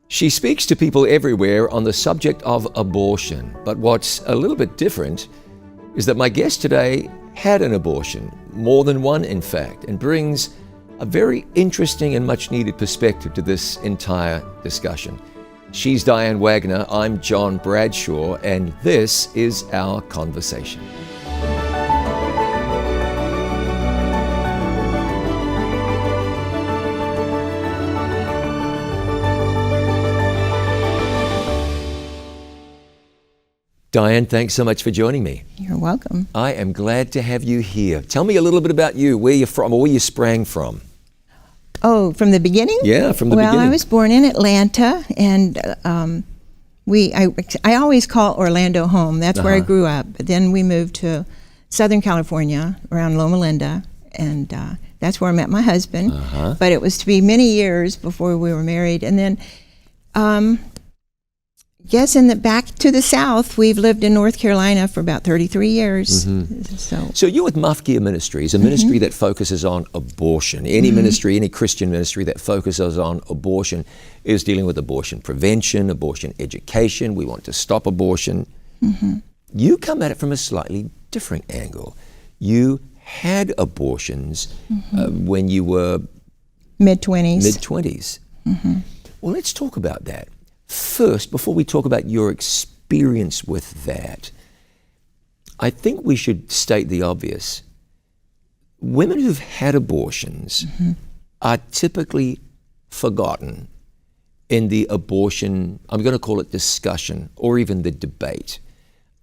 She speaks to people everywhere on the subject of abortion. But what's a little bit different is that my guest today had an abortion, more than one in fact, and brings a very interesting and much needed perspective to this entire discussion. She's Dianne Wagner, I'm John Bradshaw, and this is our conversation. Dianne, thanks so much for joining me. You're welcome. I am glad to have you here. Tell me a little bit about you, where you're from, or where you sprang from. Oh, from the beginning? Yeah, from the beginning. Well, I was born in Atlanta, and I always call Orlando home. That's where I grew up. But then we moved to Southern California, around Loma Linda, and that's where I met my husband. But it was to be many years before we were married. And then, yes, back to the South, we've lived in North Carolina for about 33 years. So you're with Mafkia Ministries, a ministry that focuses on abortion. Any ministry, any Christian ministry that focuses on abortion is dealing with abortion prevention, abortion education. We want to stop abortion. You come at it from a slightly different angle. You had abortions when you were mid-20s. Well, let's talk about that. First, before we talk about your experience with that, I think we should state the obvious. Women who've had abortions are typically forgotten in the abortion, I'm going to call it discussion, or even the debate.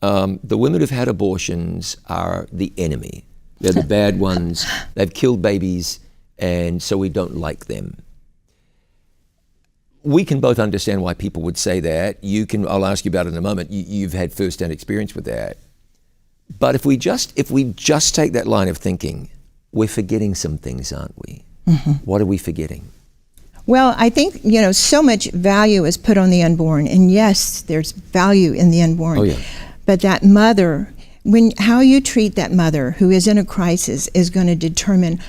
The women who've had abortions are the enemy. They're the bad ones. They've killed babies, and so we don't like them. We can both understand why people would say that. I'll ask you about it in a moment. You've had first-hand experience with that. But if we just take that line of thinking, we're forgetting some things, aren't we? What are we forgetting? Well, I think, so much value is put on the unborn. And yes, there's value in the unborn. Oh, yeah. But that mother, how you treat that mother who is in a crisis is going to determine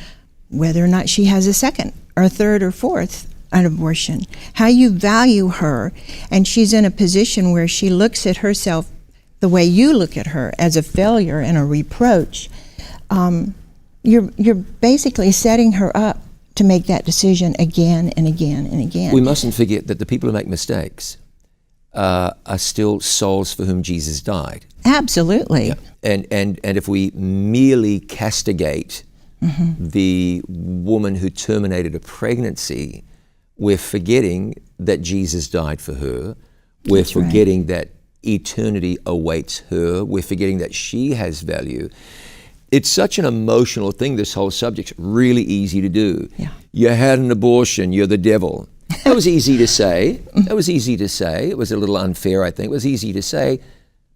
whether or not she has a second or a third or fourth an abortion. How you value her, and she's in a position where she looks at herself the way you look at her, as a failure and a reproach. You're basically setting her up to make that decision again and again and again. We mustn't forget that the people who make mistakes are still souls for whom Jesus died. Absolutely. Yeah. And if we merely castigate the woman who terminated a pregnancy, we're forgetting that Jesus died for her. We're forgetting that eternity awaits her. We're forgetting that she has value. It's such an emotional thing, this whole subject's really easy to do. Yeah. You had an abortion, you're the devil. That was easy to say. That was easy to say. It was a little unfair, I think. It was easy to say,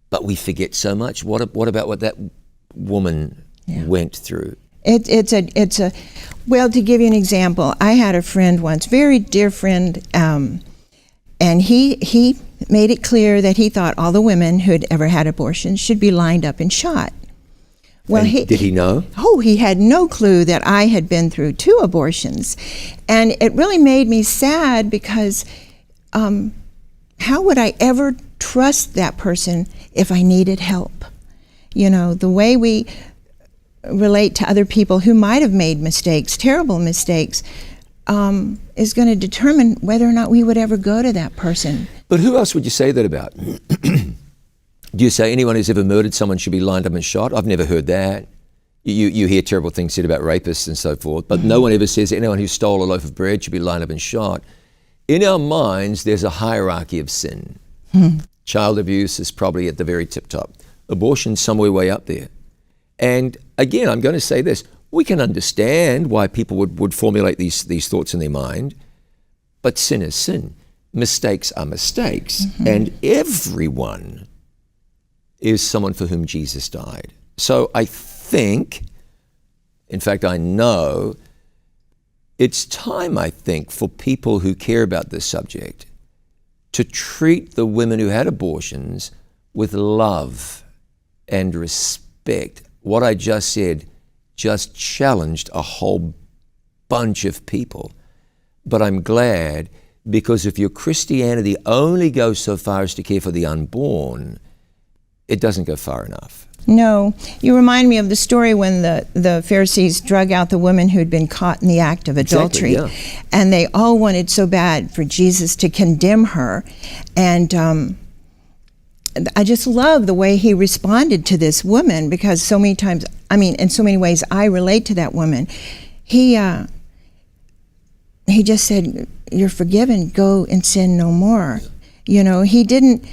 but we forget so much. What about what that woman went through? Well, to give you an example, I had a friend once, very dear friend, and he made it clear that he thought all the women who had ever had abortions should be lined up and shot. Well, did he know? Oh, he had no clue that I had been through 2 abortions. And it really made me sad because how would I ever trust that person if I needed help? The way we relate to other people who might have made mistakes, terrible mistakes, is going to determine whether or not we would ever go to that person. But who else would you say that about? Do you say anyone who's ever murdered someone should be lined up and shot? I've never heard that. You hear terrible things said about rapists and so forth, but no one ever says anyone who stole a loaf of bread should be lined up and shot. In our minds, there's a hierarchy of sin. Child abuse is probably at the very tip top. Abortion's somewhere way up there. And again, I'm going to say this, we can understand why people would formulate these thoughts in their mind, but sin is sin. Mistakes are mistakes. And everyone is someone for whom Jesus died. So I think, in fact, I know, it's time, I think, for people who care about this subject to treat the women who had abortions with love and respect. What I just said just challenged a whole bunch of people. But I'm glad Because if your Christianity only goes so far as to care for the unborn, it doesn't go far enough. No. You remind me of the story when the Pharisees drug out the woman who had been caught in the act of adultery. Exactly, yeah. And they all wanted so bad for Jesus to condemn her. And I just love the way he responded to this woman, because so many times, in so many ways, I relate to that woman. He just said, "You're forgiven, go and sin no more." He didn't,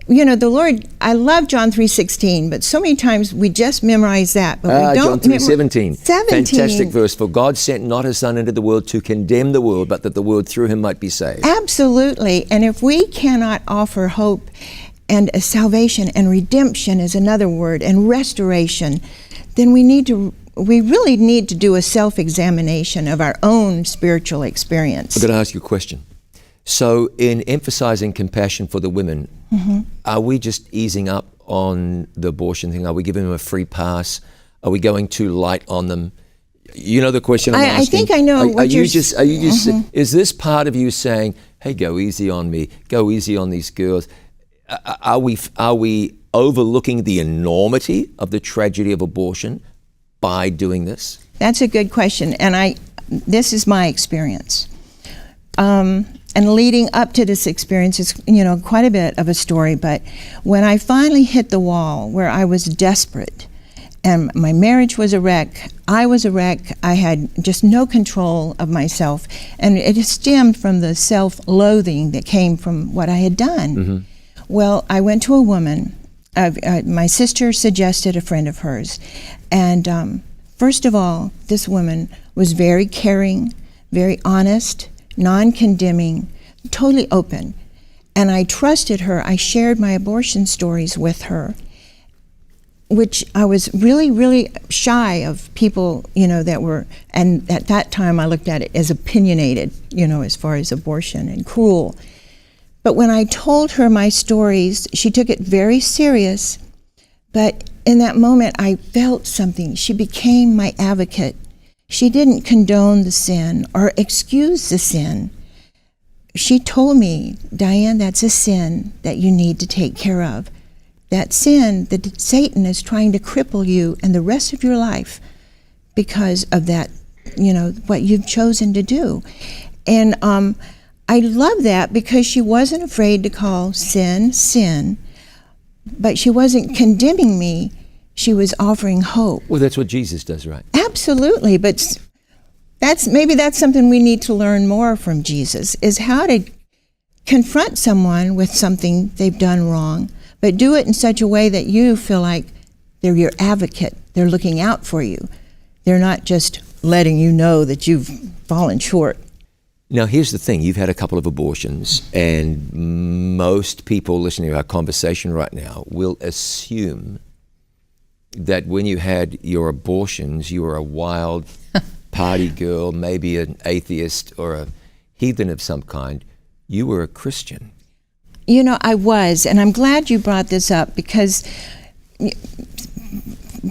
the Lord, I love John 3:16, but so many times we just memorize that, but we don't. John 3:17. 17. Fantastic verse. For God sent not his Son into the world to condemn the world, but that the world through him might be saved. Absolutely. And if we cannot offer hope and a salvation, and redemption is another word, and restoration, then we really need to do a self-examination of our own spiritual experience. I've got to ask you a question. So in emphasizing compassion for the women, are we just easing up on the abortion thing? Are we giving them a free pass? Are we going too light on them? You know the question I'm asking? I think I know what you're saying. Is this part of you saying, hey, go easy on me, go easy on these girls? Are we overlooking the enormity of the tragedy of abortion by doing this? That's a good question, and this is my experience. And leading up to this experience is, quite a bit of a story, but when I finally hit the wall where I was desperate, and my marriage was a wreck, I was a wreck, I had just no control of myself, and it stemmed from the self-loathing that came from what I had done. Mm-hmm. Well, I went to a woman. My sister suggested a friend of hers. And first of all, this woman was very caring, very honest, non-condemning, totally open. And I trusted her. I shared my abortion stories with her, which I was really, really shy of people, that were, and at that time I looked at it as opinionated, as far as abortion, and cruel. But when I told her my stories, she took it very serious. But in that moment, I felt something. She became my advocate. She didn't condone the sin or excuse the sin. She told me, Dianne, that's a sin that you need to take care of. That sin that Satan is trying to cripple you and the rest of your life because of that, what you've chosen to do. And I love that because she wasn't afraid to call sin, sin, but she wasn't condemning me. She was offering hope. Well, that's what Jesus does, right? Absolutely, but maybe that's something we need to learn more from Jesus, is how to confront someone with something they've done wrong, but do it in such a way that you feel like they're your advocate. They're looking out for you. They're not just letting you know that you've fallen short. Now, here's the thing. You've had a couple of abortions, and most people listening to our conversation right now will assume that when you had your abortions, you were a wild party girl, maybe an atheist or a heathen of some kind. You were a Christian. I was, and I'm glad you brought this up, because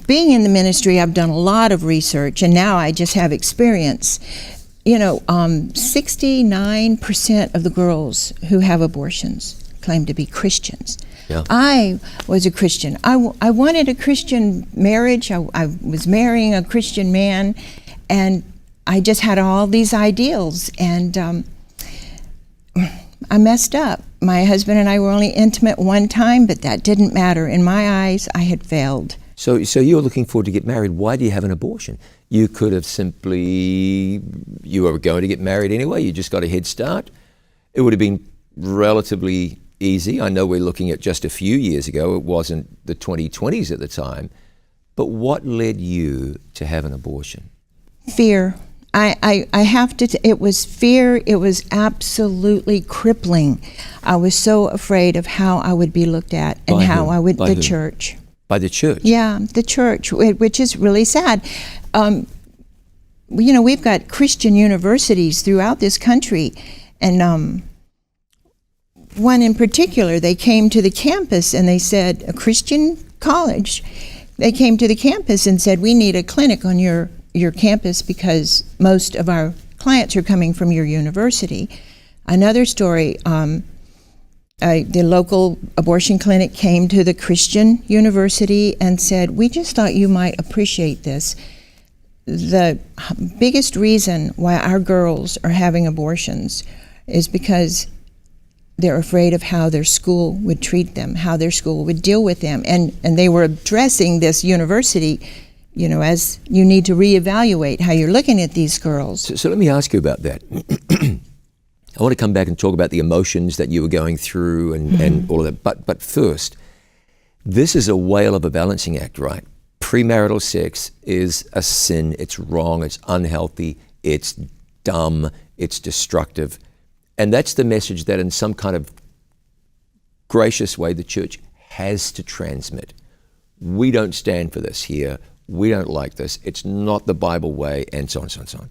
being in the ministry, I've done a lot of research, and now I just have experience. 69% of the girls who have abortions claim to be Christians. Yeah. I was a Christian. I wanted a Christian marriage. I was marrying a Christian man, and I just had all these ideals, and I messed up. My husband and I were only intimate one time, but that didn't matter. In my eyes, I had failed. So you were looking forward to get married. Why do you have an abortion? You could have you were going to get married anyway. You just got a head start. It would have been relatively easy. I know we're looking at just a few years ago. It wasn't the 2020s at the time. But what led you to have an abortion? Fear. I have to, it was fear. It was absolutely crippling. I was so afraid of how I would be looked at and By how whom? I would, By the whom? church. By the church? Yeah, the church, which is really sad. We've got Christian universities throughout this country, and one in particular, they came to the campus and they said, a Christian college, they came to the campus and said, we need a clinic on your campus because most of our clients are coming from your university. Another story, the local abortion clinic came to the Christian university and said, we just thought you might appreciate this. The biggest reason why our girls are having abortions is because they're afraid of how their school would treat them, how their school would deal with them. And they were addressing this university, as you need to reevaluate how you're looking at these girls. So let me ask you about that. I want to come back and talk about the emotions that you were going through and all of that. But first, this is a whale of a balancing act, right? Premarital sex is a sin. It's wrong. It's unhealthy. It's dumb. It's destructive. And that's the message that in some kind of gracious way the church has to transmit. We don't stand for this here. We don't like this. It's not the Bible way, and so on, so on, so on.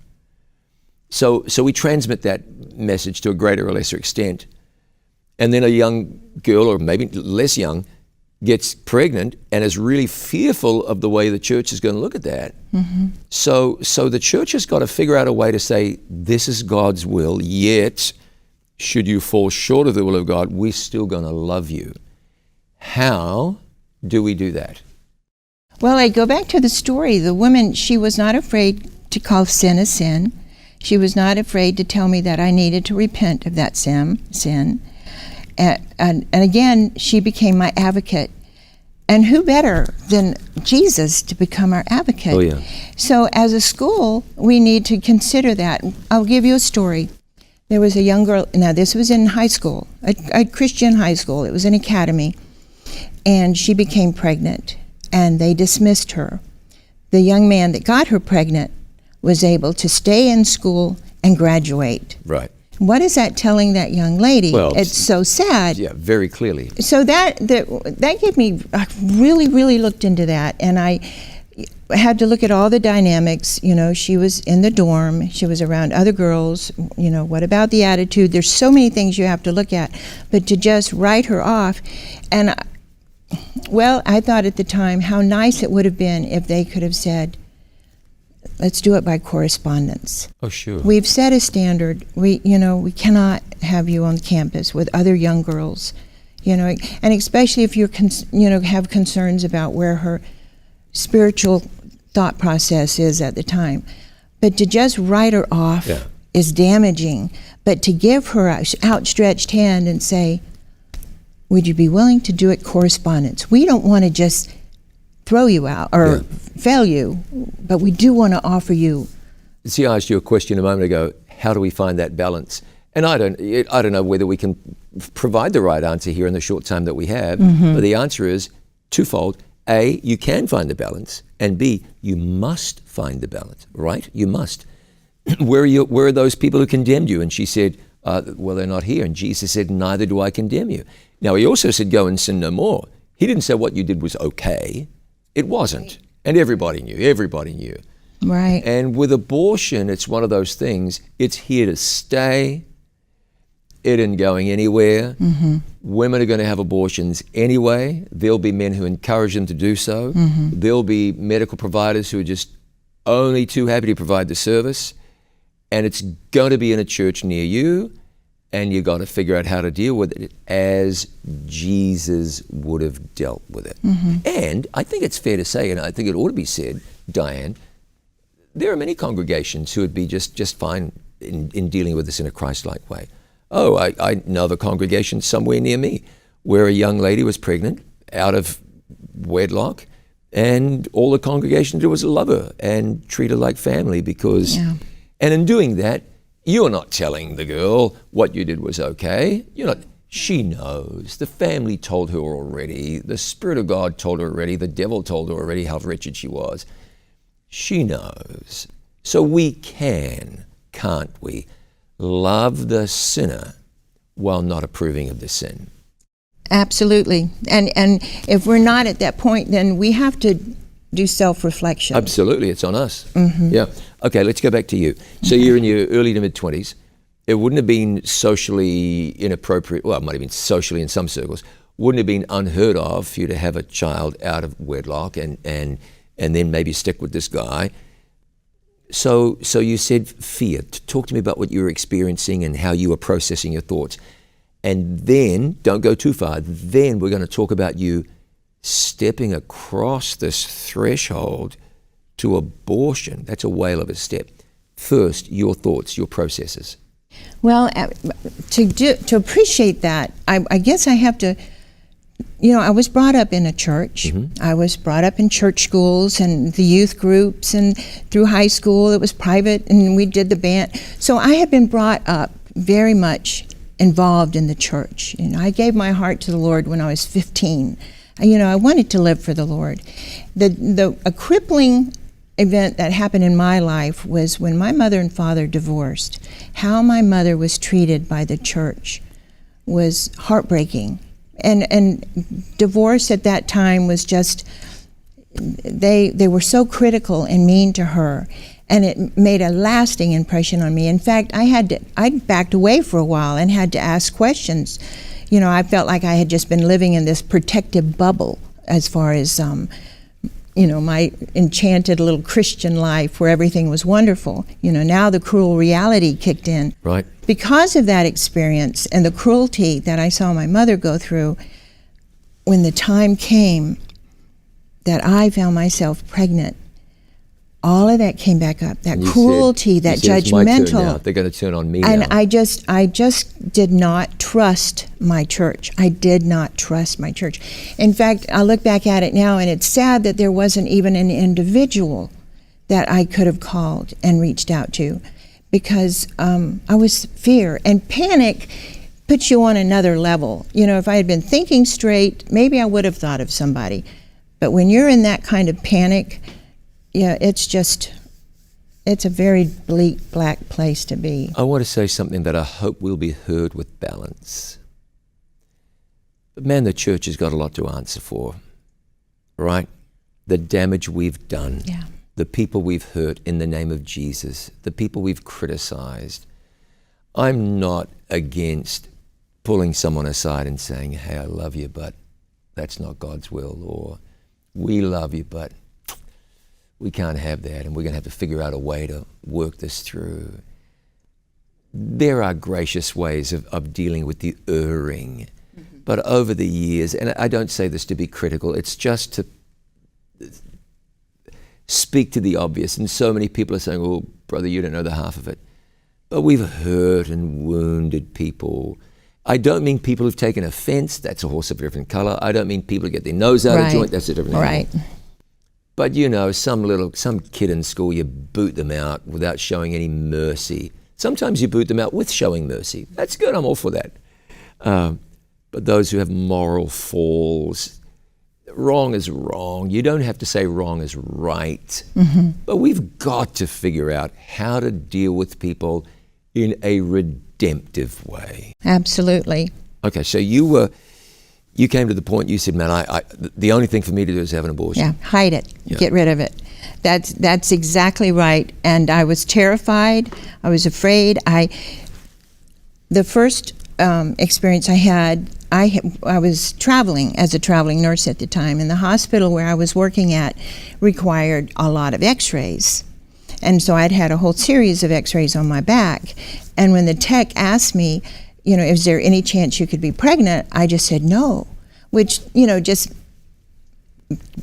So we transmit that message to a greater or lesser extent. And then a young girl, or maybe less young, gets pregnant and is really fearful of the way the church is going to look at that. Mm-hmm. So the church has got to figure out a way to say, this is God's will, yet should you fall short of the will of God, we're still going to love you. How do we do that? Well, I go back to the story. The woman, she was not afraid to call sin a sin. She was not afraid to tell me that I needed to repent of that sin. And again, she became my advocate. And who better than Jesus to become our advocate? Oh, yeah. So as a school, we need to consider that. I'll give you a story. There was a young girl, now this was in high school, a Christian high school. It was an academy. And she became pregnant, and they dismissed her. The young man that got her pregnant was able to stay in school and graduate. Right. What is that telling that young lady? Well, it's so sad. Yeah, very clearly. So that gave me, I really looked into that, and I had to look at all the dynamics. She was in the dorm, she was around other girls, what about the attitude? There's so many things you have to look at, but to just write her off, and I thought at the time how nice it would have been if they could have said, let's do it by correspondence. Oh, sure. We've set a standard. We cannot have you on campus with other young girls, and especially if you're, have concerns about where her spiritual thought process is at the time. But to just write her off is damaging. But to give her an outstretched hand and say, would you be willing to do it correspondence? We don't want to just throw you out or fail you, but we do want to offer you. See, I asked you a question a moment ago, how do we find that balance? And I don't know whether we can provide the right answer here in the short time that we have, but the answer is twofold. A, you can find the balance, and B, you must find the balance, right? You must. Where are those people who condemned you? And she said, well, they're not here. And Jesus said, neither do I condemn you. Now, he also said, go and sin no more. He didn't say what you did was okay. It wasn't. And everybody knew. Right. And with abortion, it's one of those things, it's here to stay. It isn't going anywhere. Mm-hmm. Women are going to have abortions anyway. There'll be men who encourage them to do so. Mm-hmm. There'll be medical providers who are just only too happy to provide the service. And it's going to be in a church near you. And you've got to figure out how to deal with it as Jesus would have dealt with it. Mm-hmm. And I think it's fair to say, and I think it ought to be said, Dianne, there are many congregations who would be just fine in dealing with this in a Christ-like way. Oh, I know of a congregation somewhere near me where a young lady was pregnant out of wedlock, and all the congregation did was love her and treat her like family because, and in doing that, you're not telling the girl what you did was okay. She knows. The family told her already. The Spirit of God told her already. The devil told her already how wretched she was. She knows. So we can, can't we, love the sinner while not approving of the sin? Absolutely. And if we're not at that point, then we have to do self-reflection. Absolutely. It's on us. Mm-hmm. Yeah. Okay, let's go back to you. So you're in your early to mid-20s. It wouldn't have been socially inappropriate, well, it might have been socially in some circles, wouldn't have been unheard of for you to have a child out of wedlock and then maybe stick with this guy. So you said fear. Talk to me about what you were experiencing and how you were processing your thoughts. And then, don't go too far, then we're going to talk about you stepping across this threshold to abortion. That's a whale of a step. First, your thoughts, your processes. Well, to appreciate that, I guess I have to, I was brought up in a church. Mm-hmm. I was brought up in church schools and the youth groups, and through high school it was private and we did the band. So I had been brought up very much involved in the church. I gave my heart to the Lord when I was 15. I wanted to live for the Lord. A crippling event that happened in my life was when my mother and father divorced. How my mother was treated by the church was heartbreaking. And divorce at that time was just, they were so critical and mean to her. And it made a lasting impression on me. In fact, I backed away for a while and had to ask questions. I felt like I had just been living in this protective bubble as far as, my enchanted little Christian life where everything was wonderful. Now the cruel reality kicked in. Right. Because of that experience and the cruelty that I saw my mother go through, when the time came that I found myself pregnant, all of that came back up. That cruelty, that judgmental. It's my turn now. They're going to turn on me and now. I just did not trust my church. I did not trust my church. In fact, I look back at it now, and it's sad that there wasn't even an individual that I could have called and reached out to, because I was fear and panic puts you on another level. If I had been thinking straight, maybe I would have thought of somebody. But when you're in that kind of panic, it's a very bleak, black place to be. I want to say something that I hope will be heard with balance. But man, the church has got a lot to answer for, right? The damage we've done, the people we've hurt in the name of Jesus, the people we've criticized. I'm not against pulling someone aside and saying, hey, I love you, but that's not God's will, or we love you, but we can't have that, and we're going to have to figure out a way to work this through. There are gracious ways of dealing with the erring. Mm-hmm. But over the years, and I don't say this to be critical, it's just to speak to the obvious. And so many people are saying, oh, brother, you don't know the half of it. But we've hurt and wounded people. I don't mean people who've taken offense. That's a horse of a different color. I don't mean people who get their nose out of joint. That's a different right. animal. But some kid in school, you boot them out without showing any mercy. Sometimes you boot them out with showing mercy. That's good, I'm all for that. But those who have moral falls, wrong is wrong. You don't have to say wrong is right. Mm-hmm. But we've got to figure out how to deal with people in a redemptive way. Absolutely. Okay, so you came to the point, you said, man, the only thing for me to do is have an abortion. Yeah, hide it, get rid of it. That's exactly right. And I was terrified, I was afraid. The first experience I had, I was traveling as a traveling nurse at the time, and the hospital where I was working at required a lot of x-rays. And so I'd had a whole series of x-rays on my back. And when the tech asked me, is there any chance you could be pregnant? I just said no, which, just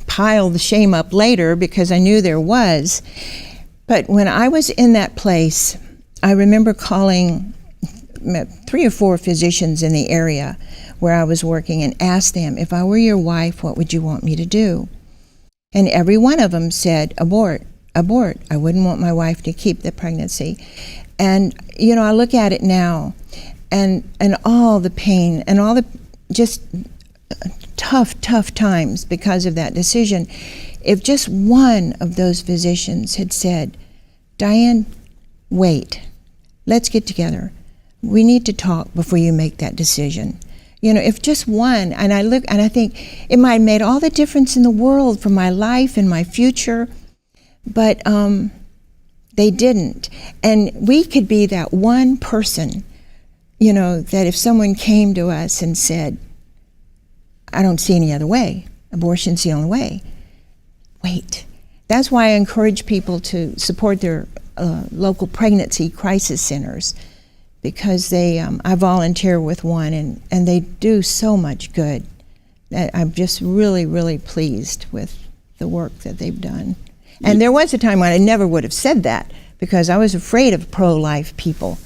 piled the shame up later because I knew there was. But when I was in that place, I remember calling 3 or 4 physicians in the area where I was working and asked them, if I were your wife, what would you want me to do? And every one of them said, abort, abort. I wouldn't want my wife to keep the pregnancy. And, I look at it now, and all the pain and all the just tough times because of that decision. If just one of those physicians had said, Dianne, wait, let's get together. We need to talk before you make that decision. If just one, and I look and I think it might have made all the difference in the world for my life and my future, but they didn't. And we could be that one person, that if someone came to us and said, I don't see any other way, abortion's the only way, wait, that's why I encourage people to support their local pregnancy crisis centers, because I volunteer with one, and they do so much good. I'm just really, really pleased with the work that they've done. And there was a time when I never would have said that, because I was afraid of pro-life people,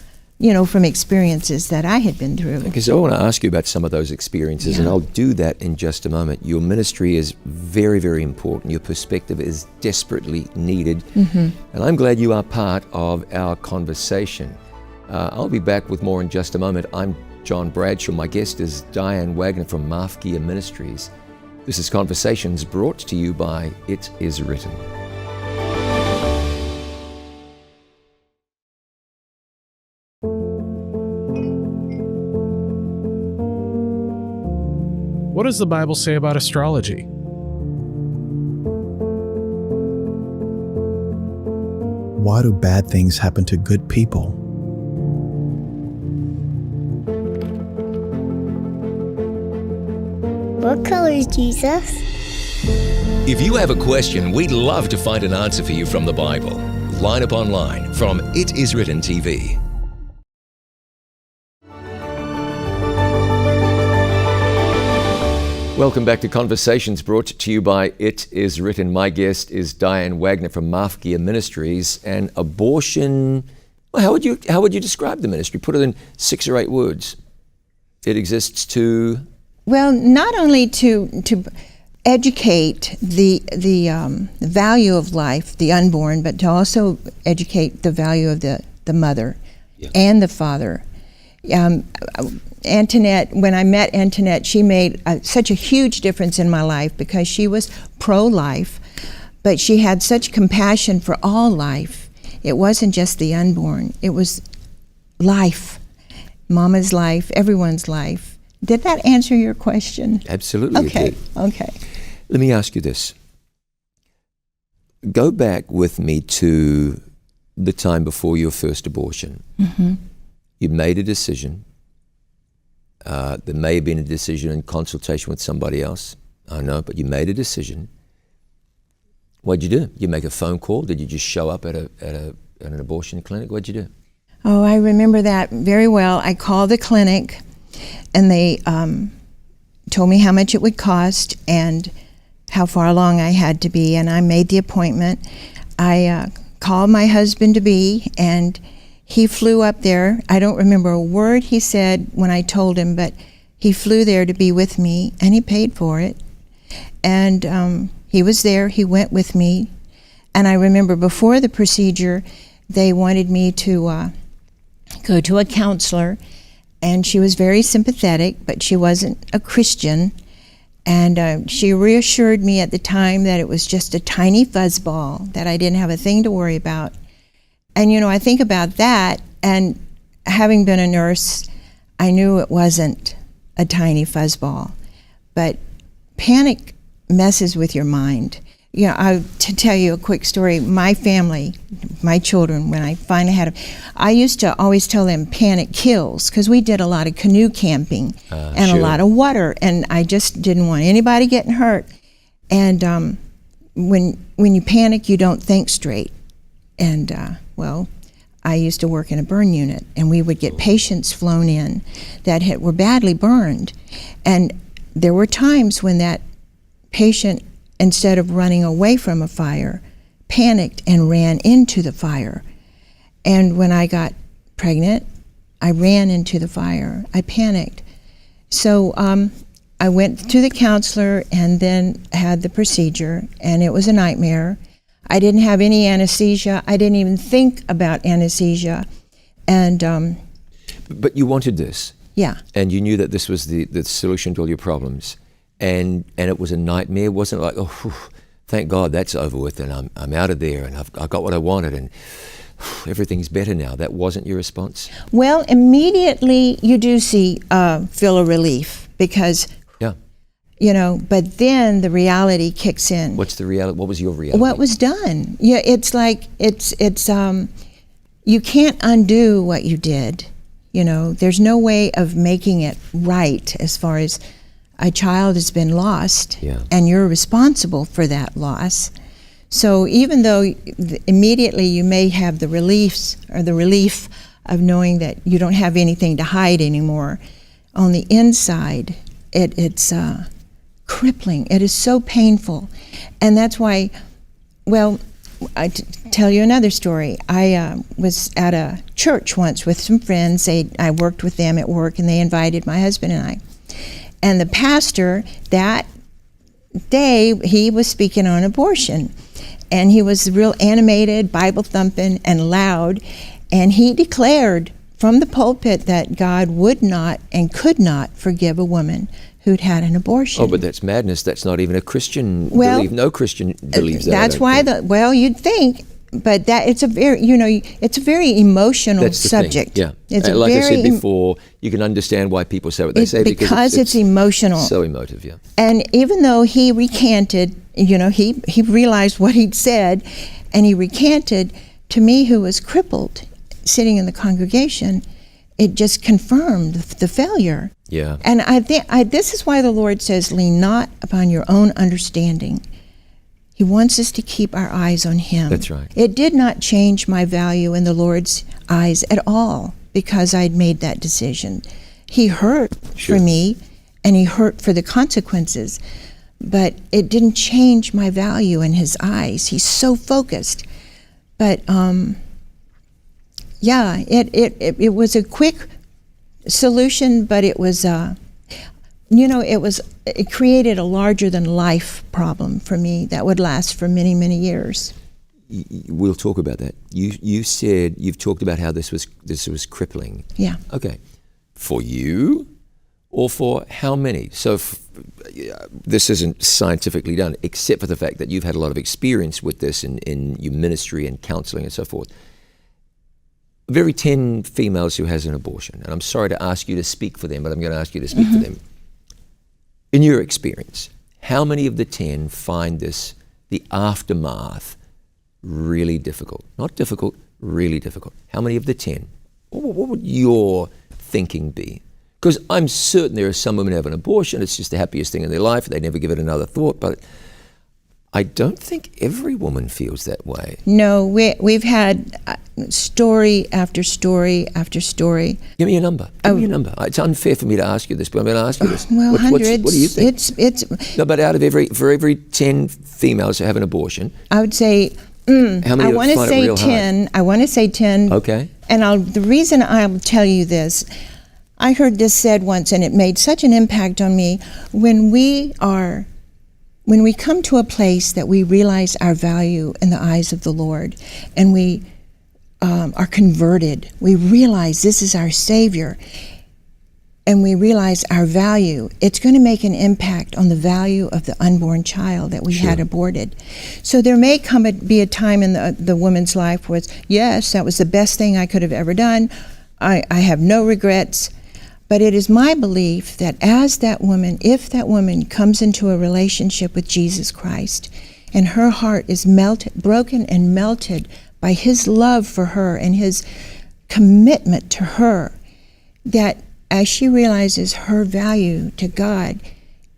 from experiences that I had been through. Because I want to ask you about some of those experiences, and I'll do that in just a moment. Your ministry is very, very important. Your perspective is desperately needed. And I'm glad you are part of our conversation. I'll be back with more in just a moment. I'm John Bradshaw. My guest is Dianne Wagner from Mafkia Ministries. This is Conversations, brought to you by It Is Written. What does the Bible say about astrology? Why do bad things happen to good people? What color is Jesus? If you have a question, we'd love to find an answer for you from the Bible. Line Up Online from It Is Written TV. Welcome back to Conversations, brought to you by It Is Written. My guest is Dianne Wagner from Mafkia Ministries. And abortion, well, how would you describe the ministry? Put it in 6 or 8 words. It exists to... Well, not only to educate the value of life, the unborn, but to also educate the value of the mother and the father. Antoinette, when I met Antoinette, she made such a huge difference in my life, because she was pro-life, but she had such compassion for all life. It wasn't just the unborn, it was life, mama's life, everyone's life. Did that answer your question? Absolutely. Okay, it did. okay. Let me ask you this. Go back with me to the time before your first abortion. You made a decision. There may have been a decision in consultation with somebody else. I know, but you made a decision. What'd you do? You make a phone call? Did you just show up at an abortion clinic? What'd you do? Oh, I remember that very well. I called the clinic, and they told me how much it would cost and how far along I had to be, and I made the appointment. I called my husband-to-be, and he flew up there. I don't remember a word he said when I told him, but he flew there to be with me, and he paid for it. And he was there. He went with me. And I remember before the procedure, they wanted me to go to a counselor, and she was very sympathetic, but she wasn't a Christian. And she reassured me at the time that it was just a tiny fuzzball, that I didn't have a thing to worry about. And I think about that, and having been a nurse, I knew it wasn't a tiny fuzzball. But panic messes with your mind. To tell you a quick story, my family, my children, when I finally had them, I used to always tell them panic kills, because we did a lot of canoe camping and a lot of water, and I just didn't want anybody getting hurt. And when you panic, you don't think straight. And I used to work in a burn unit, and we would get patients flown in that were badly burned. And there were times when that patient, instead of running away from a fire, panicked and ran into the fire. And when I got pregnant, I ran into the fire. I panicked. So I went to the counselor and then had the procedure, and it was a nightmare. I didn't have any anesthesia. I didn't even think about anesthesia. And but you wanted this. Yeah. And you knew that this was the solution to all your problems. And it was a nightmare. It wasn't like, oh, thank God that's over with, and I'm out of there, and I got what I wanted, and everything's better now. That wasn't your response? Well, immediately you do feel a relief, because, but then the reality kicks in. What's the reality? What was your reality? What was done? Yeah, it's like, you can't undo what you did. There's no way of making it right, as far as a child has been lost, and you're responsible for that loss. So even though immediately you may have the relief of knowing that you don't have anything to hide anymore, on the inside, it's crippling. It is so painful. And that's why, well, tell you another story. I was at a church once with some friends. I worked with them at work, and they invited my husband and I. And the pastor, that day, he was speaking on abortion. And he was real animated, Bible thumping, and loud. And he declared from the pulpit that God would not and could not forgive a woman who'd had an abortion. Oh, but that's madness. That's not even a Christian belief. No Christian believes that. That's why you'd think, but that it's a very, it's a very emotional subject. Yeah. It's like I said before, you can understand why people say what they say because it's emotional. So emotive, yeah. And even though he recanted, he realized what he'd said, and he recanted, to me, who was crippled, sitting in the congregation, it just confirmed the failure. Yeah. And I think this is why the Lord says, lean not upon your own understanding. He wants us to keep our eyes on Him. That's right. It did not change my value in the Lord's eyes at all because I'd made that decision. He hurt for me, and He hurt for the consequences, but it didn't change my value in His eyes. He's so focused. But it was a quick solution, but it was it created a larger than life problem for me that would last for many, many years. We'll talk about that. You've talked about how this was crippling. Yeah. Okay. For you, or for how many? So this isn't scientifically done, except for the fact that you've had a lot of experience with this in your ministry and counseling and so forth. Of every 10 females who has an abortion, and I'm sorry to ask you to speak for them, but I'm going to ask you to speak for them. In your experience, how many of the 10 find the aftermath, really difficult? Not difficult, really difficult. How many of the 10? What would your thinking be? Because I'm certain there are some women who have an abortion, it's just the happiest thing in their life, they never give it another thought, but I don't think every woman feels that way. No, we've had story after story after story. Give me a number. Give me a number. It's unfair for me to ask you this, but I'm going to ask you this. Well, hundreds. What do you think? It's. No, but for every 10 females who have an abortion, I would say. How many I want to say 10. I want to say 10. Okay. And the reason I'll tell you this, I heard this said once, and it made such an impact on me. When we come to a place that we realize our value in the eyes of the Lord, and we are converted, we realize this is our Savior, and we realize our value, it's going to make an impact on the value of the unborn child that we had aborted. So there may be a time in the woman's life where yes, that was the best thing I could have ever done. I have no regrets. But it is my belief that if that woman comes into a relationship with Jesus Christ, and her heart is broken and melted by His love for her and His commitment to her, that as she realizes her value to God,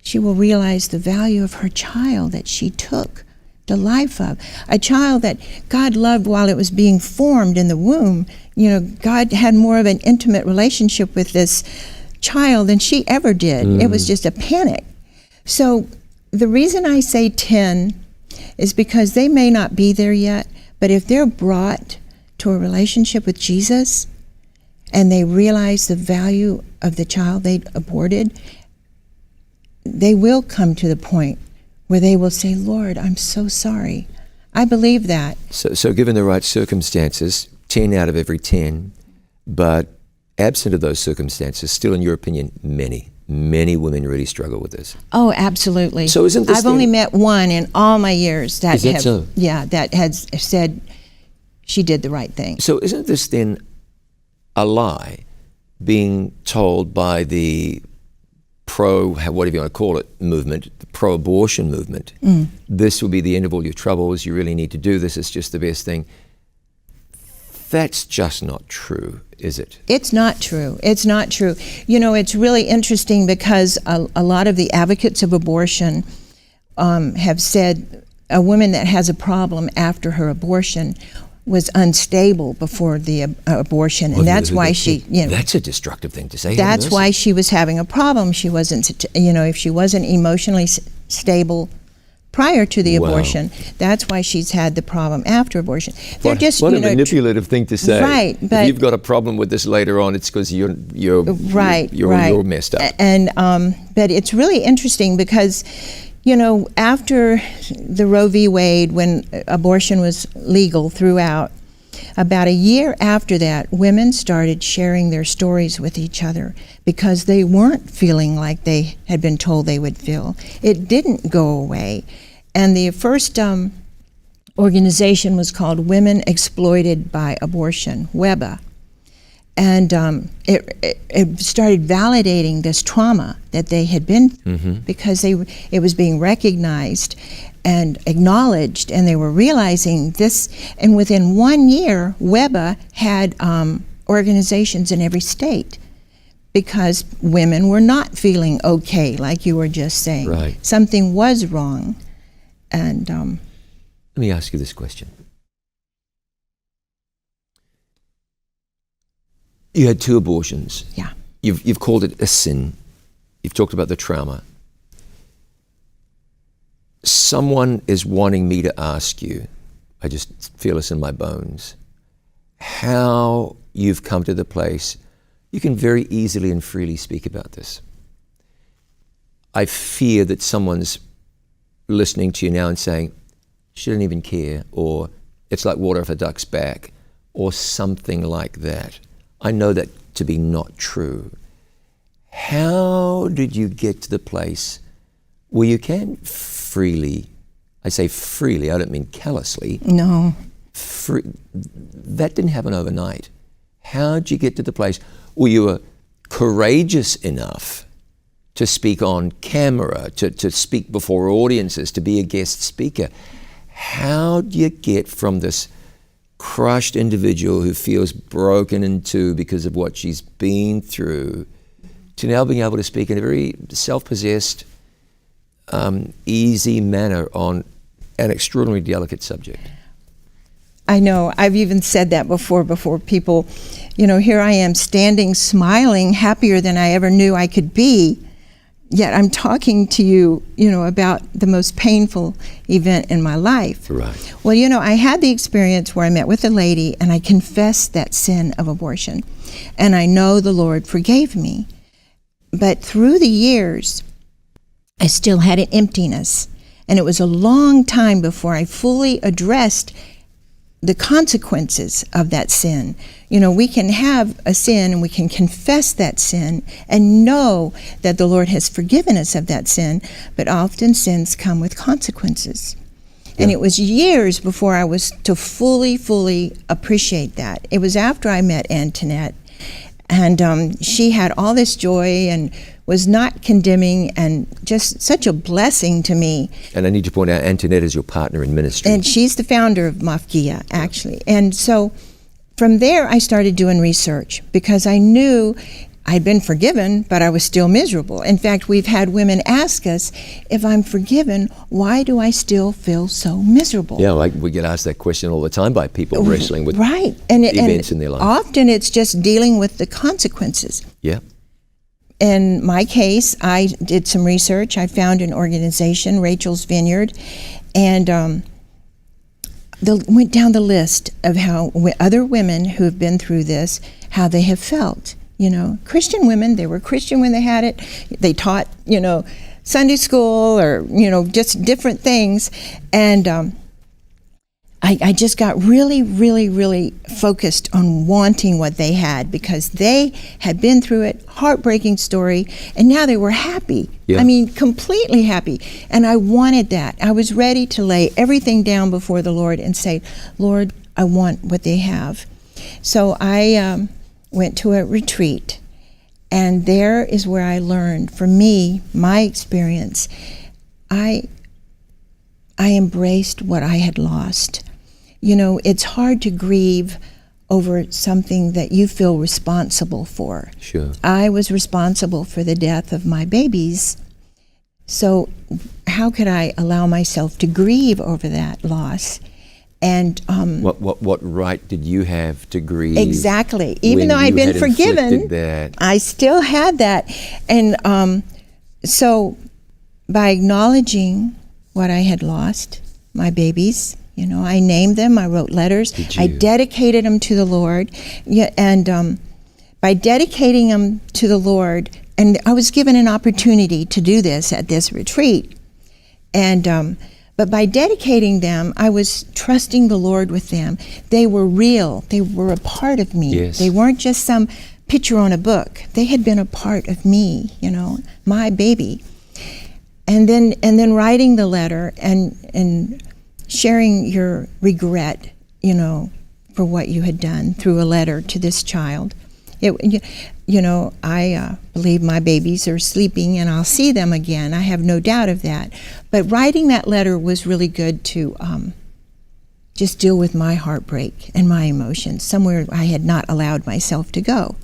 she will realize the value of her child that she took the life of. A child that God loved while it was being formed in the womb. God had more of an intimate relationship with this child than she ever did. It was just a panic. So the reason I say 10 is because they may not be there yet, but if they're brought to a relationship with Jesus and they realize the value of the child they aborted, they will come to the point where they will say, Lord, I'm so sorry. I believe that. So given the right circumstances, 10 out of every 10, but absent of those circumstances, still in your opinion, many women really struggle with this. Oh, absolutely. So isn't this I've only met one in all my years that that has said she did the right thing. So isn't this then a lie being told by the whatever you want to call it, movement, the pro-abortion movement? This will be the end of all your troubles, you really need to do this, it's just the best thing. That's just not true, is it? It's not true. It's not true. It's really interesting because a lot of the advocates of abortion have said a woman that has a problem after her abortion was unstable before the abortion, and that's why she, that's a destructive thing to say. That's why she was having a problem. She wasn't, if she wasn't emotionally stable prior to the abortion, that's why she's had the problem after abortion. What a manipulative thing to say. Right, but if you've got a problem with this later on, it's because you're messed up. And but it's really interesting because, after the Roe v. Wade, when abortion was legal throughout, about a year after that, women started sharing their stories with each other because they weren't feeling like they had been told they would feel. It didn't go away. And the first organization was called Women Exploited by Abortion, WEBA. And it started validating this trauma that they had been through because it was being recognized and acknowledged, and they were realizing this. And within 1 year, WEBA had organizations in every state because women were not feeling okay, like you were just saying. Right. Something was wrong. And let me ask you this question. You had 2 abortions. Yeah. You've called it a sin. You've talked about the trauma. Someone is wanting me to ask you, I just feel this in my bones, how you've come to the place you can very easily and freely speak about this. I fear that someone's listening to you now and saying, she didn't even care, or it's like water off a duck's back, or something like that. I know that to be not true. How did you get to the place where you can freely, I say freely, I don't mean callously. no. That didn't happen overnight. How did you get to the place where you were courageous enough to speak on camera, to speak before audiences, to be a guest speaker? How do you get from this crushed individual who feels broken in two because of what she's been through to now being able to speak in a very self-possessed, easy manner on an extraordinarily delicate subject? I know. I've even said that before people, here I am standing, smiling, happier than I ever knew I could be. Yet I'm talking to you, about the most painful event in my life. Right. Well, I had the experience where I met with a lady and I confessed that sin of abortion. And I know the Lord forgave me. But through the years, I still had an emptiness. And it was a long time before I fully addressed the consequences of that sin. We can have a sin and we can confess that sin and know that the Lord has forgiven us of that sin, but often sins come with consequences. Yeah. And it was years before I was to fully appreciate that. It was after I met Antoinette, and she had all this joy and was not condemning and just such a blessing to me. And I need to point out, Antoinette is your partner in ministry. And she's the founder of Mafkia, actually. And so from there, I started doing research because I knew I'd been forgiven, but I was still miserable. In fact, we've had women ask us, if I'm forgiven, why do I still feel so miserable? Yeah, we get asked that question all the time by people wrestling with right. events in their life. Often it's just dealing with the consequences. Yeah. In my case, I did some research. I found an organization, Rachel's Vineyard, and went down the list of how other women who have been through this, how they have felt. Christian women, they were Christian when they had it. They taught, Sunday school or, just different things. And I just got really focused on wanting what they had because they had been through it, heartbreaking story, and now they were happy. Yeah. I mean, completely happy. And I wanted that. I was ready to lay everything down before the Lord and say, Lord, I want what they have. So I went to a retreat, and there is where I learned, for me, my experience, I embraced what I had lost. It's hard to grieve over something that you feel responsible for. Sure. I was responsible for the death of my babies. So how could I allow myself to grieve over that loss? And what right did you have to grieve? exactly, even when though I'd you been had forgiven, inflicted that? I still had that. And so by acknowledging what I had lost, my babies, I named them, I wrote letters, I dedicated them to the Lord. Yeah, and by dedicating them to the Lord, and I was given an opportunity to do this at this retreat, and but by dedicating them, I was trusting the Lord with them. They were real. They were a part of me. Yes. They weren't just some picture on a book. They had been a part of me, my baby. And then writing the letter and sharing your regret, for what you had done through a letter to this child. I believe my babies are sleeping and I'll see them again. I have no doubt of that. But writing that letter was really good to just deal with my heartbreak and my emotions, somewhere I had not allowed myself to go.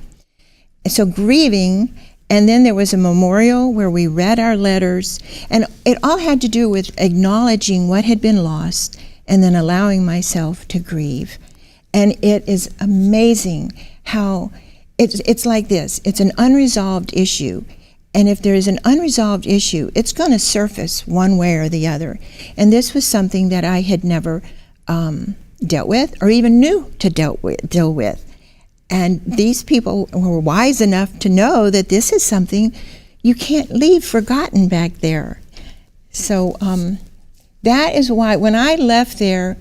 And so grieving, and then there was a memorial where we read our letters, and it all had to do with acknowledging what had been lost and then allowing myself to grieve. And it is amazing how it's like this. It's an unresolved issue. And if there is an unresolved issue, it's going to surface one way or the other. And this was something that I had never dealt with or even knew to deal with. And these people were wise enough to know that this is something you can't leave forgotten back there. So that is why when I left there,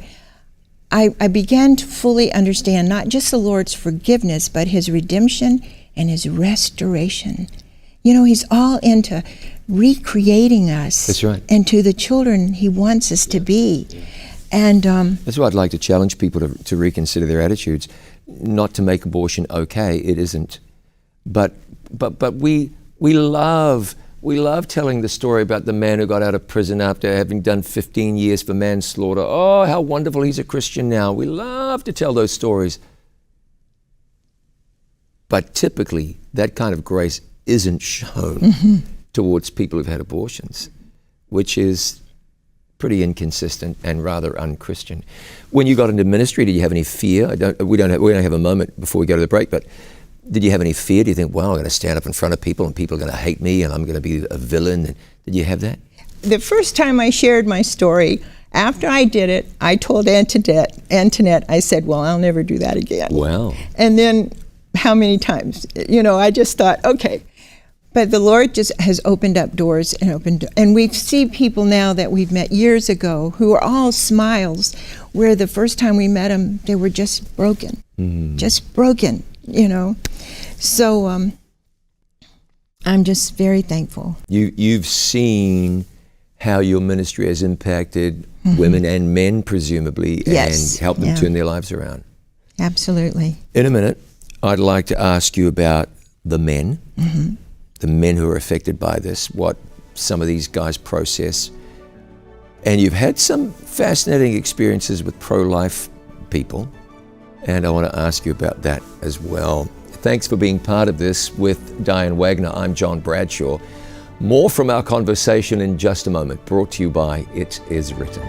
I began to fully understand not just the Lord's forgiveness, but his redemption and his restoration. He's all into recreating us. That's right. Into the children he wants us to be. And that's why I'd like to challenge people to reconsider their attitudes, not to make abortion okay. It isn't. But we love telling the story about the man who got out of prison after having done 15 years for manslaughter. Oh, how wonderful, he's a Christian now. We love to tell those stories. But typically, that kind of grace isn't shown towards people who've had abortions, which is pretty inconsistent and rather un-Christian. When you got into ministry, did you have any fear? We don't have a moment before we go to the break, but did you have any fear? Do you think, wow, I'm going to stand up in front of people and people are going to hate me and I'm going to be a villain? Did you have that? The first time I shared my story, after I did it, I told Antoinette, I said, well, I'll never do that again. Wow. And then how many times? I just thought, okay. But the Lord just has opened up doors and we see people now that we've met years ago who are all smiles, where the first time we met them, they were just broken. Just broken. So I'm just very thankful. You've seen how your ministry has impacted women and men, presumably, yes. and helped them turn their lives around. Absolutely. In a minute, I'd like to ask you about the men, the men who are affected by this, what some of these guys process. And you've had some fascinating experiences with pro-life people. And I want to ask you about that as well. Thanks for being part of this with Dianne Wagner. I'm John Bradshaw. More from our conversation in just a moment, brought to you by It Is Written.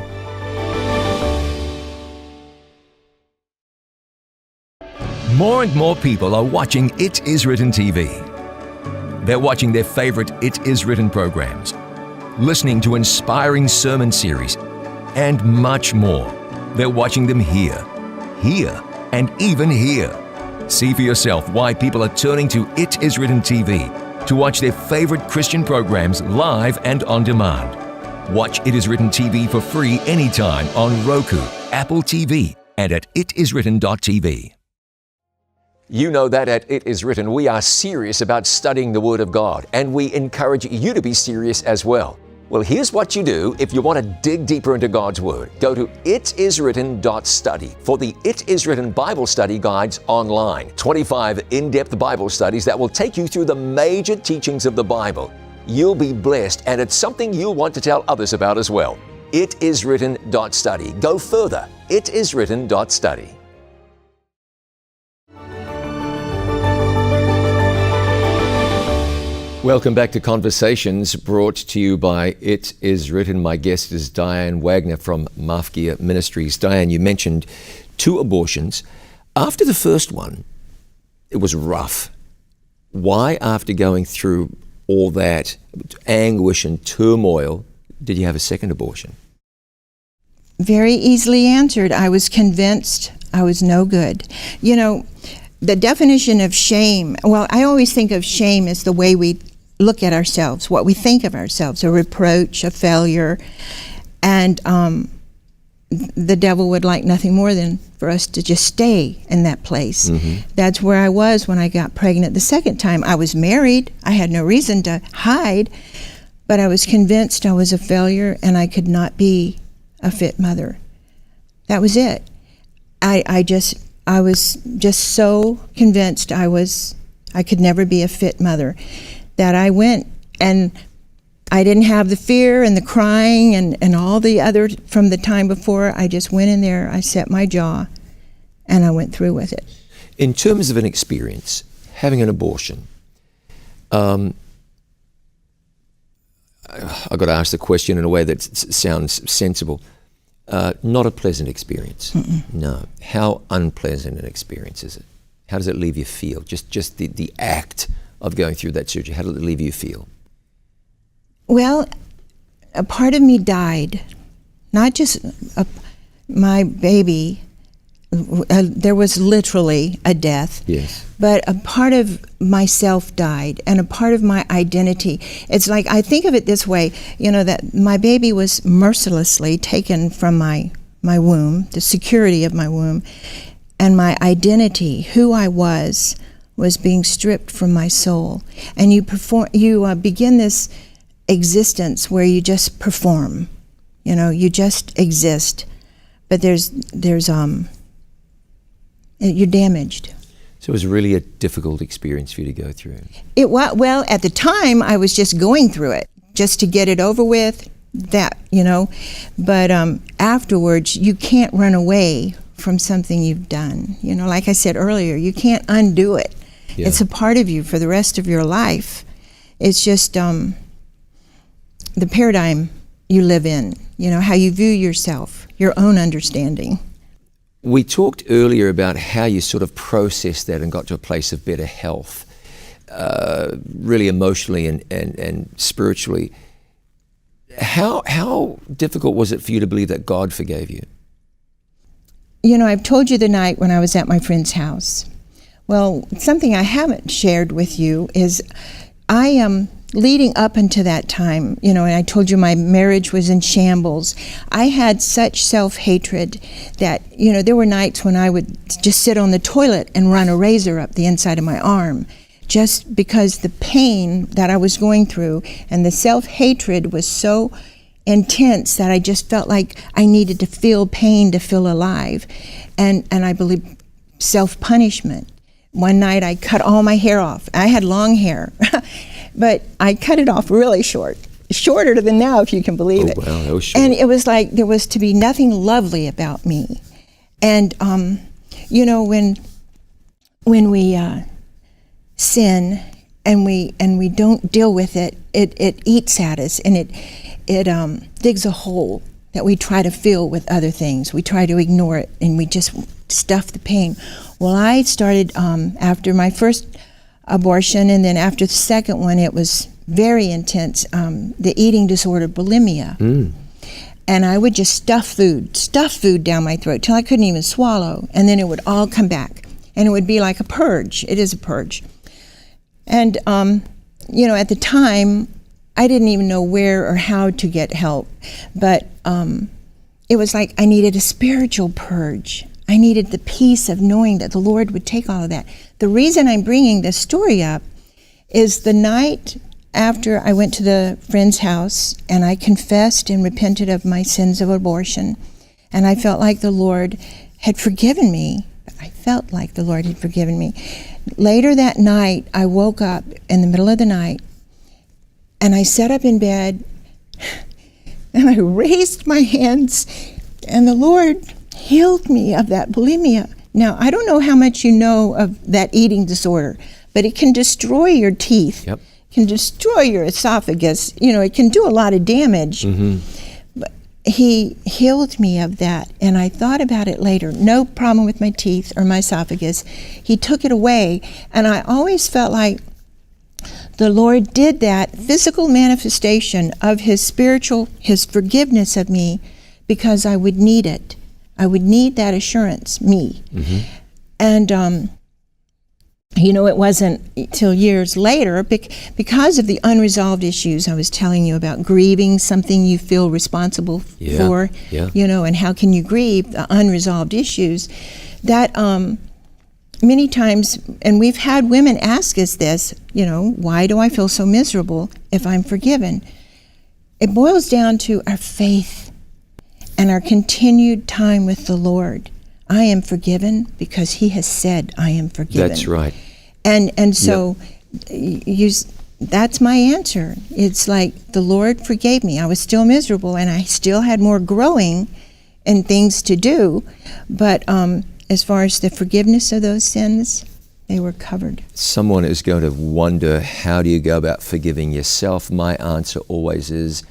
More and more people are watching It Is Written TV. They're watching their favorite It Is Written programs, listening to inspiring sermon series, and much more. They're watching them here, and even here. See for yourself why people are turning to It Is Written TV to watch their favorite Christian programs live and on demand. Watch It Is Written TV for free anytime on Roku, Apple TV, and at itiswritten.tv. You know that at It Is Written, we are serious about studying the Word of God, and we encourage you to be serious as well. Well, here's what you do if you want to dig deeper into God's Word. Go to itiswritten.study for the It Is Written Bible Study Guides online. 25 in-depth Bible studies that will take you through the major teachings of the Bible. You'll be blessed, and it's something you'll want to tell others about as well. Itiswritten.study. Go further. Itiswritten.study. Welcome back to Conversations, brought to you by It Is Written. My guest is Dianne Wagner from Mafkia Ministries. Dianne, you mentioned 2 abortions. After the first one, it was rough. Why, after going through all that anguish and turmoil, did you have a second abortion? Very easily answered. I was convinced I was no good. You know, the definition of shame, well, I always think of shame as the way we look at ourselves, what we think of ourselves, a reproach, a failure. And the devil would like nothing more than for us to just stay in that place. Mm-hmm. That's where I was when I got pregnant the second time. I was married. I had no reason to hide, but I was convinced I was a failure and I could not be a fit mother. That was it. I was just so convinced I could never be a fit mother that I went, and I didn't have the fear and the crying and all the other from the time before. I just went in there, I set my jaw, and I went through with it. In terms of an experience, having an abortion, I've got to ask the question in a way that sounds sensible. Not a pleasant experience. Mm-mm. No. How unpleasant an experience is it? How does it leave you feel? Just the act of going through that surgery, how did it leave you feel? Well, a part of me died. Not just my baby. There was literally a death. Yes. But a part of myself died, and a part of my identity. It's like, I think of it this way, you know, that my baby was mercilessly taken from my womb, the security of my womb, and my identity, who I was being stripped from my soul. And you begin this existence where you just perform, you know, you just exist, but you're damaged. So it was really a difficult experience for you to go through. It was, well, at the time, I was just going through it, just to get it over with, that, you know. But afterwards, you can't run away from something you've done. You know, like I said earlier, you can't undo it. Yeah. It's a part of you for the rest of your life. It's just the paradigm you live in, you know, how you view yourself, your own understanding. We talked earlier about how you sort of processed that and got to a place of better health, really emotionally and spiritually. How difficult was it for you to believe that God forgave you? You know, I've told you the night when I was at my friend's house. Well, something I haven't shared with you is I am leading up into that time, you know, and I told you my marriage was in shambles. I had such self-hatred that, you know, there were nights when I would just sit on the toilet and run a razor up the inside of my arm, just because the pain that I was going through and the self-hatred was so intense that I just felt like I needed to feel pain to feel alive. And I believe self-punishment. One night I cut all my hair off. I had long hair. But I cut it off really short, shorter than now, if you can believe it. Oh, wow, that was short. And it was like there was to be nothing lovely about me. And, you know, when we sin and we don't deal with it, it eats at us, and it digs a hole that we try to fill with other things. We try to ignore it, and we just stuff the pain. Well, I started, after my first abortion, and then after the second one, it was very intense, the eating disorder, bulimia. Mm. And I would just stuff food down my throat till I couldn't even swallow, and then it would all come back. And it would be like a purge. It is a purge. And, you know, at the time, I didn't even know where or how to get help. But it was like I needed a spiritual purge. I needed the peace of knowing that the Lord would take all of that. The reason I'm bringing this story up is the night after I went to the friend's house and I confessed and repented of my sins of abortion, and I felt like the Lord had forgiven me. I felt like the Lord had forgiven me. Later that night, I woke up in the middle of the night, and I sat up in bed, and I raised my hands, and the Lord healed me of that bulimia. Now, I don't know how much you know of that eating disorder, but it can destroy your teeth. Yep. can destroy your esophagus. You know, it can do a lot of damage. But he healed me of that, and I thought about it later. No problem with my teeth or my esophagus. He took it away, and I always felt like the Lord did that physical manifestation of his forgiveness of me, because I would need it. I would need that assurance, me. And you know, it wasn't till years later, because of the unresolved issues I was telling you about, grieving something you feel responsible for, you know, and how can you grieve the unresolved issues, that many times, and we've had women ask us this, you know, why do I feel so miserable if I'm forgiven? It boils down to our faith and our continued time with the Lord. I am forgiven because he has said I am forgiven. That's right. And so that's my answer. It's like the Lord forgave me. I was still miserable, and I still had more growing and things to do. But as far as the forgiveness of those sins, they were covered. Someone is going to wonder, how do you go about forgiving yourself? My answer always is,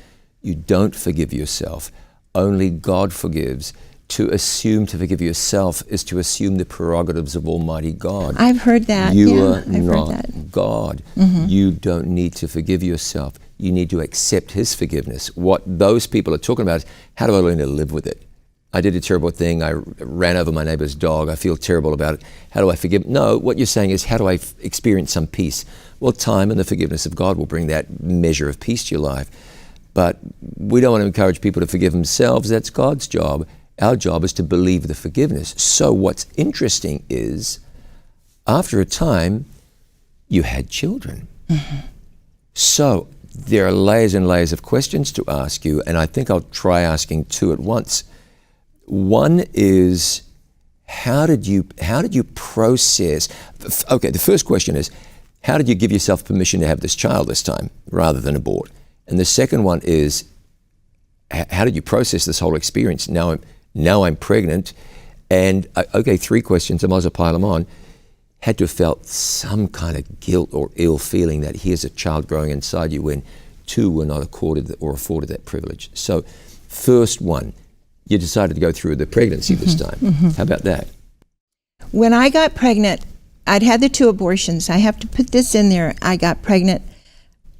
you don't forgive yourself. Only God forgives. To assume to forgive yourself is to assume the prerogatives of Almighty God. I've heard that. You are not God. You don't need to forgive yourself. You need to accept his forgiveness. What those people are talking about is, how do I learn to live with it? I did a terrible thing. I ran over my neighbor's dog. I feel terrible about it. How do I forgive? No, what you're saying is, how do I experience some peace? Well, time and the forgiveness of God will bring that measure of peace to your life. But we don't want to encourage people to forgive themselves. That's God's job. Our job is to believe the forgiveness. So what's interesting is, after a time, you had children. So there are layers and layers of questions to ask you, and I think I'll try asking two at once. One is, how did you process? Okay, the first question is, how did you give yourself permission to have this child this time rather than abort? And the second one is, how did you process this whole experience? Now I'm pregnant, and okay, three questions, I might as well pile them on. Had to have felt some kind of guilt or ill feeling that here's a child growing inside you when two were not accorded or afforded that privilege. So first one, you decided to go through the pregnancy this time. How about that? When I got pregnant, I'd had the 2 abortions. I have to put this in there. I got pregnant.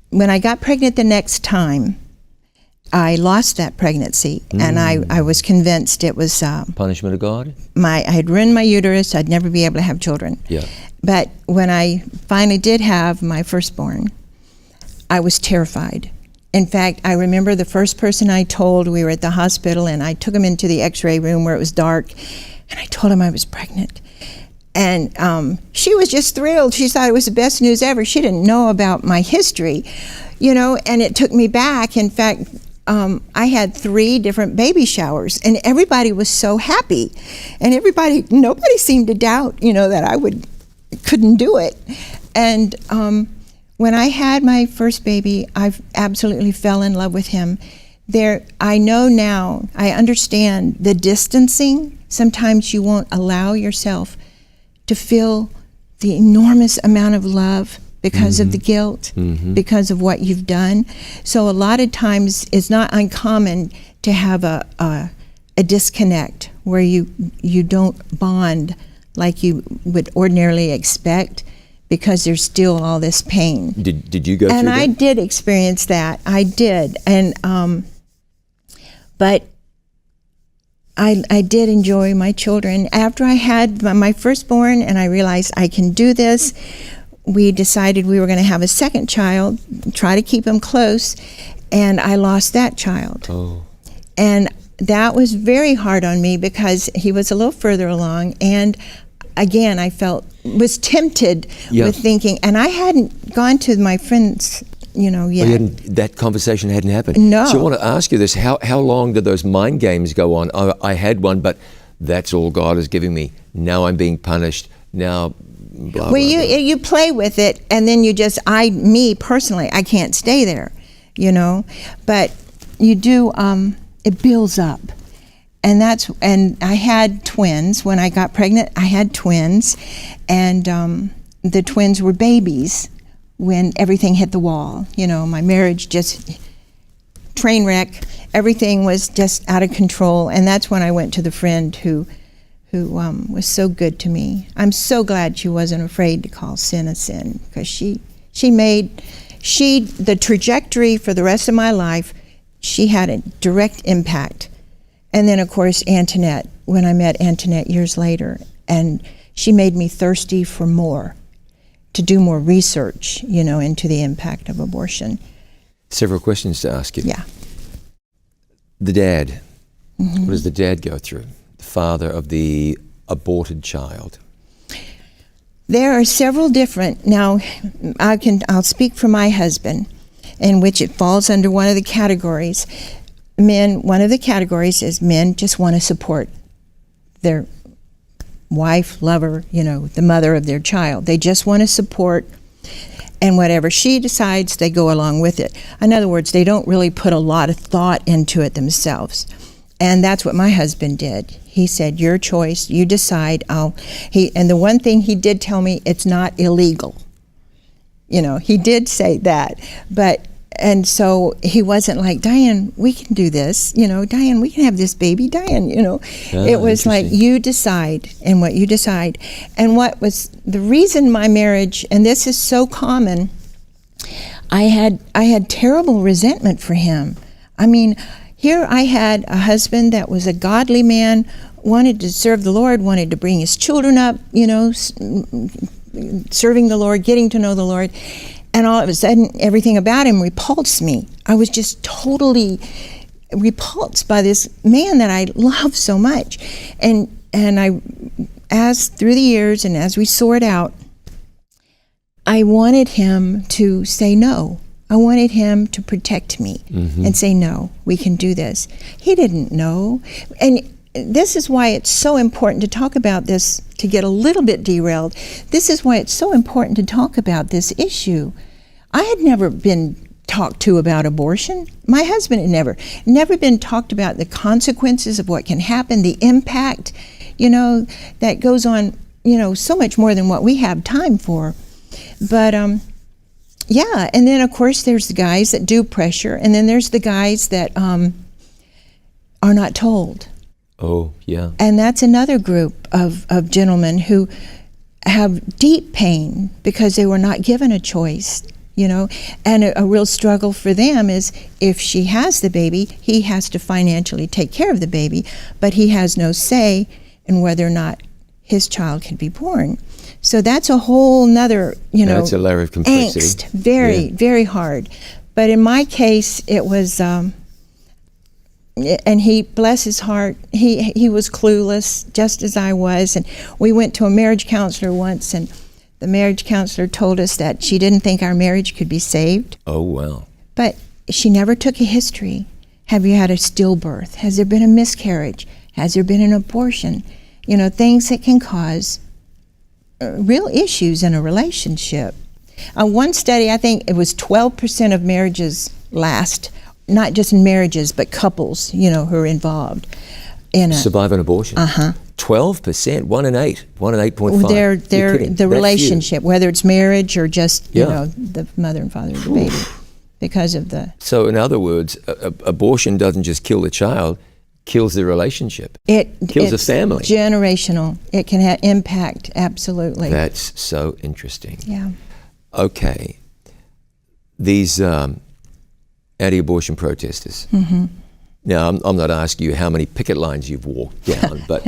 When I got pregnant the next time, I lost that pregnancy, and I was convinced it was punishment of God. I had ruined my uterus. I'd never be able to have children. Yeah. But when I finally did have my firstborn, I was terrified. In fact, I remember the first person I told, we were at the hospital, and I took him into the X-ray room where it was dark, and I told him I was pregnant. And she was just thrilled. She thought it was the best news ever. She didn't know about my history, you know, and it took me back. In fact, I had 3 different baby showers, and everybody was so happy, and nobody seemed to doubt, you know, that I couldn't do it. And when I had my first baby, I absolutely fell in love with him. I know now, I understand the distancing. Sometimes you won't allow yourself to feel the enormous amount of love because of the guilt, because of what you've done. So a lot of times it's not uncommon to have a disconnect where you don't bond like you would ordinarily expect, because there's still all this pain. Did you go through that? And I did experience that. I did. And but I did enjoy my children. After I had my firstborn and I realized I can do this, we decided we were going to have a second child, try to keep him close, and I lost that child. Oh. And that was very hard on me because he was a little further along, and again, I was tempted with thinking, and I hadn't gone to my friends, you know, yet. That conversation hadn't happened. No. So I want to ask you this: how long did those mind games go on? Oh, I had one, but that's all God is giving me. Now I'm being punished. Now, blah, well, blah, you play with it, and then me personally, I can't stay there, you know. But you do. It builds up. And I had twins. When I got pregnant, I had twins, and the twins were babies when everything hit the wall. You know, my marriage just train wreck. Everything was just out of control, and that's when I went to the friend who was so good to me. I'm so glad she wasn't afraid to call sin a sin, because she made the trajectory for the rest of my life. She had a direct impact. And then, of course, Antoinette, when I met Antoinette years later, and she made me thirsty for more, to do more research, you know, into the impact of abortion. Several questions to ask you. Yeah. The dad, what does the dad go through? The father of the aborted child. There are several different, now I'll speak for my husband, in which it falls under one of the categories. One of the categories is men just want to support their wife, lover, you know, the mother of their child. They just want to support, and whatever she decides, they go along with it. In other words, they don't really put a lot of thought into it themselves. And that's what my husband did. He said, your choice, you decide. And the one thing he did tell me, it's not illegal. You know, he did say that. And so he wasn't like, Dianne, we can do this. You know, Dianne, we can have this baby. Dianne, you know. It was like, you decide, and what you decide. And what was the reason my marriage, and this is so common, I had terrible resentment for him. I mean, here I had a husband that was a godly man, wanted to serve the Lord, wanted to bring his children up, you know, serving the Lord, getting to know the Lord. And all of a sudden, everything about him repulsed me. I was just totally repulsed by this man that I love so much. And as through the years and as we sort out, I wanted him to say no. I wanted him to protect me and say, no, we can do this. He didn't know. And this is why it's so important to talk about this, to get a little bit derailed. This is why it's so important to talk about this issue. I had never been talked to about abortion. My husband had never been talked about the consequences of what can happen, the impact, you know, that goes on, you know, so much more than what we have time for. But, yeah, and then of course there's the guys that do pressure, and then there's the guys that are not told. Oh, yeah. And that's another group of gentlemen who have deep pain because they were not given a choice, you know. And a real struggle for them is, if she has the baby, he has to financially take care of the baby, but he has no say in whether or not his child can be born. So that's a whole nother, you know, that's a layer of complexity. Angst. Very hard. But in my case, it was... and he, bless his heart, he was clueless, just as I was. And we went to a marriage counselor once, and the marriage counselor told us that she didn't think our marriage could be saved. Oh, wow. But she never took a history. Have you had a stillbirth? Has there been a miscarriage? Has there been an abortion? You know, things that can cause real issues in a relationship. One study, I think it was 12% of marriages last, not just in marriages, but couples, you know, who are involved in survive an abortion. 12%, 1 in 8, 1 in 8.5. They're the relationship, whether it's marriage or just, you Yeah. know, the mother and father of the baby, because of the... So in other words, abortion doesn't just kill the child, kills the relationship. Kills the family. Generational. It can have impact, absolutely. That's so interesting. Yeah. Okay. These anti-abortion protesters. Now, I'm not asking you how many picket lines you've walked down, but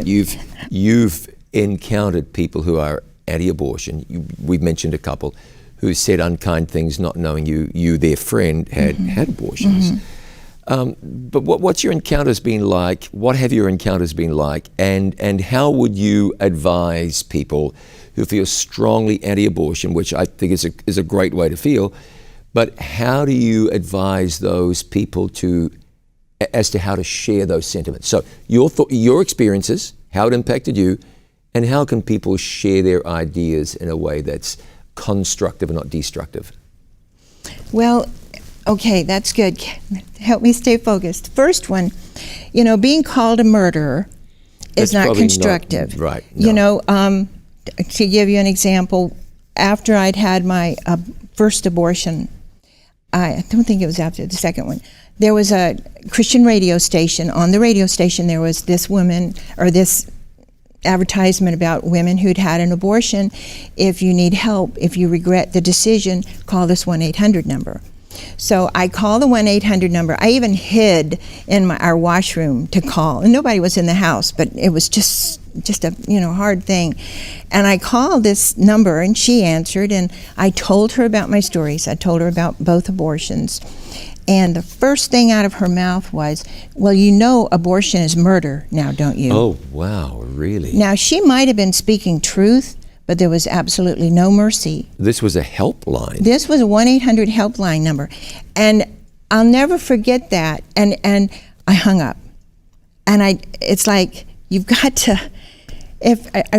you've encountered people who are anti-abortion. We've mentioned a couple who said unkind things, not knowing you, their friend, had abortions. But what's your encounters been like? What have your encounters been like? And how would you advise people who feel strongly anti-abortion, which I think is a great way to feel, but how do you advise those people as to how to share those sentiments? So your experiences, how it impacted you, and how can people share their ideas in a way that's constructive and not destructive? Well, okay, that's good. Help me stay focused. First one, you know, being called a murderer is not constructive. Right. No. You know, to give you an example, after I'd had my first abortion, I don't think it was after the second one, there was a Christian radio station. On the radio station there was this woman, or this advertisement about women who'd had an abortion. If you need help, if you regret the decision, call this 1-800 number. So I called the 1-800 number. I even hid in our washroom to call, and nobody was in the house, but it was just a hard thing. And I called this number, and she answered, and I told her about my stories. I told her about both abortions. And the first thing out of her mouth was, well, you know abortion is murder now, don't you? Oh, wow, really? Now, she might have been speaking truth, but there was absolutely no mercy. This was a helpline. This was a 1-800 helpline number. And I'll never forget that. And I hung up. And it's like, you've got to,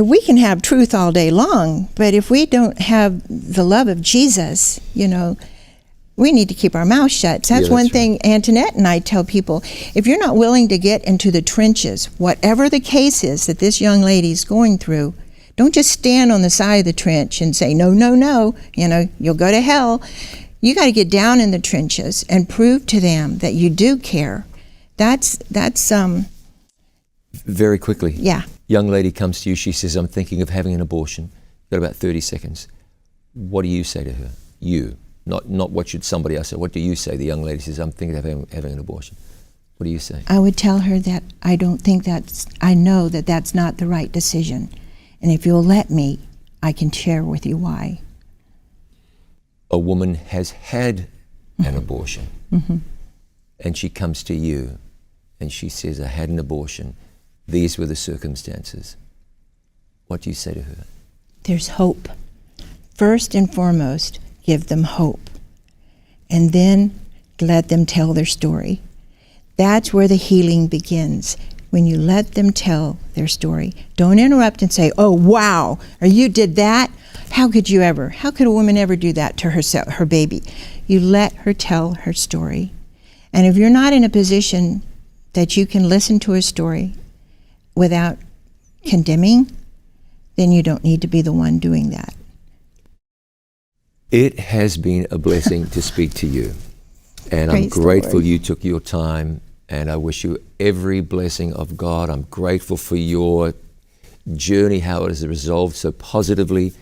we can have truth all day long, but if we don't have the love of Jesus, we need to keep our mouth shut. That's one thing Antoinette and I tell people. If you're not willing to get into the trenches, whatever the case is that this young lady's going through, don't just stand on the side of the trench and say, no, no, no, you'll go to hell. You got to get down in the trenches and prove to them that you do care. That's Very quickly. Yeah. Young lady comes to you, she says, I'm thinking of having an abortion. You've got about 30 seconds. What do you say to her? You. Not what should somebody else say. What do you say? The young lady says, I'm thinking of having an abortion. What do you say? I would tell her that I know that that's not the right decision. And if you'll let me, I can share with you why. A woman has had an abortion, and she comes to you, and she says, I had an abortion. These were the circumstances. What do you say to her? There's hope. First and foremost, give them hope. And then let them tell their story. That's where the healing begins. When you let them tell their story. Don't interrupt and say, oh, wow, or you did that? How could a woman ever do that to her baby? You let her tell her story. And if you're not in a position that you can listen to her story without condemning, then you don't need to be the one doing that. It has been a blessing to speak to you. And I'm grateful you took your time, and I wish you every blessing of God. I'm grateful for your journey, how it has resolved so positively,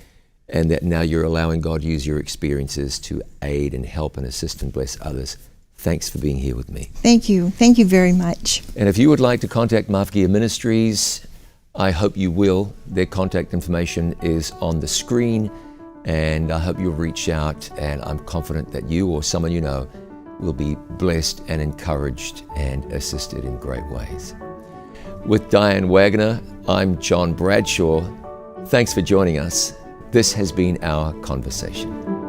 and that now you're allowing God to use your experiences to aid and help and assist and bless others. Thanks for being here with me. Thank you. Thank you very much. And if you would like to contact Mafgia Ministries, I hope you will. Their contact information is on the screen, and I hope you'll reach out, and I'm confident that you or someone you know will be blessed and encouraged and assisted in great ways. With Dianne Wagner, I'm John Bradshaw. Thanks for joining us. This has been our conversation.